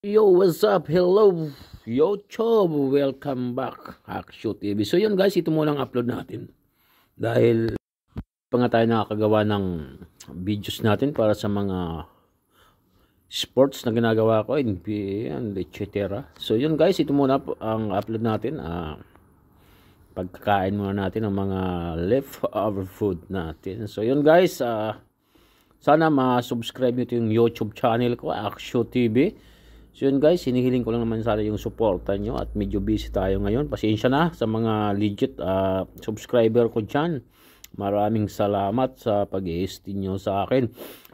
Yo, what's up? Hello, YouTube! Welcome back, Aksyo TV. So yun guys, ito muna ang upload natin. Dahil pa nga tayo nakakagawa ng videos natin para sa mga sports na ginagawa ko, NBA and etc. So yun guys, ito muna ang upload natin. Pagkakain muna natin ng mga leftover food natin. So yun guys, sana ma-subscribe nyo yung YouTube channel ko, Aksyo TV. So yun guys, hinihiling ko lang naman sana yung suporta nyo at medyo busy tayo ngayon. Pasensya na sa mga legit subscriber ko dyan. Maraming salamat sa pag-i-stay nyo sa akin.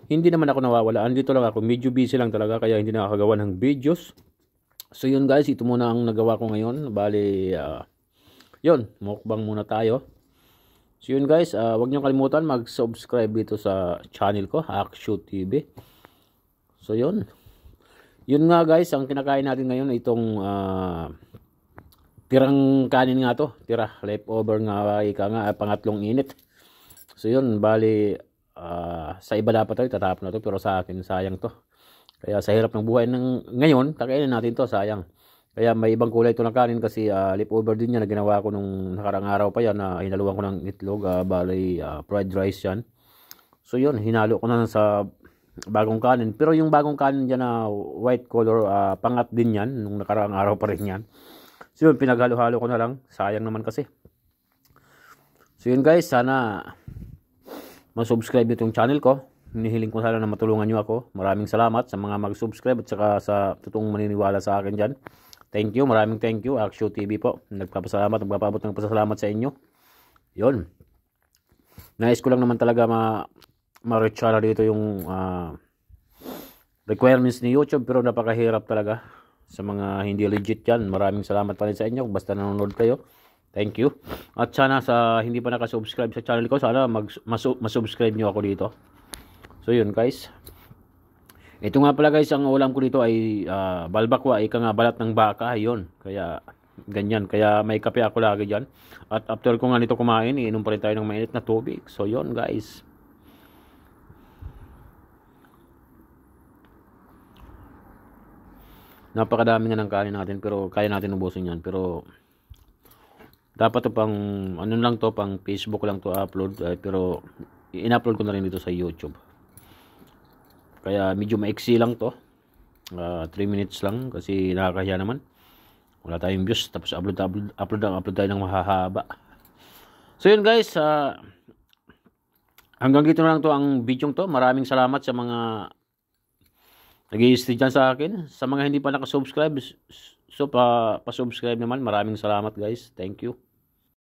Hindi naman ako nawawala. Andito lang ako. Medyo busy lang talaga kaya hindi nakakagawa ng videos. So yun guys, ito muna ang nagawa ko ngayon. Bali, yun, mukbang muna tayo. So yun guys, huwag nyo kalimutan mag-subscribe dito sa channel ko, Aksyo TV. So yun. Yun nga guys, ang kinakain natin ngayon itong tirang kanin nga to. Tira, leftover nga, ika nga, pangatlong init. So yun, bali, sa iba dapat tayo, tatapon na to. Pero sa akin, sayang to. Kaya sa hirap ng buhay ngayon, takainin natin to, sayang. Kaya may ibang kulay ito ng kanin kasi leftover din yan na ginawa ko nung nakarang araw pa yan na hinaluan ko ng itlog, bali fried rice yan. So yun, hinalo ko na sa bagong kanin. Pero yung bagong kanin dyan na white color, pangat din yan. Nung nakaraang araw pa rin yan. So yun, pinaghalo-halo ko na lang. Sayang naman kasi. So yun guys, sana mag-subscribe itong channel ko. Hinihiling ko sana na matulungan nyo ako. Maraming salamat sa mga mag-subscribe at saka sa totoong maniniwala sa akin dyan. Thank you, maraming thank you. Aksyo TV po. Nagpapasalamat, nagpapabot ng pasasalamat sa inyo. Yun. Nais ko lang naman talaga ma-reach na dito yung requirements ni YouTube, pero napakahirap talaga sa mga hindi legit yan. Maraming salamat pa rin sa inyo basta nanonood kayo. Thank you. At sana sa hindi pa nakasubscribe sa channel ko, sana masubscribe nyo ako dito. So yun guys. Ito nga pala guys, ang ulam ko dito ay balbakwa, ika nga balat ng baka. Yun, kaya ganyan, kaya may kape ako lagi dyan. At after ko nga nito kumain, iinom pa rin tayo ng mainit na tubig. So yun guys. Napakadami nga ng kanin natin, pero kaya natin ubusin yan. Pero dapat to pang ano lang to, pang Facebook lang to upload, pero in-upload ko na rin dito sa YouTube. Kaya medyo maiksi lang to, 3 minutes lang kasi nakakahiya naman. Wala tayong views tapos upload tayo ng mahahaba. So yun guys, hanggang dito na lang to ang video to. Maraming salamat sa mga nag-i-stay dyan sa akin. Sa mga hindi pa nakasubscribe, so pa-subscribe naman. Maraming salamat guys. Thank you.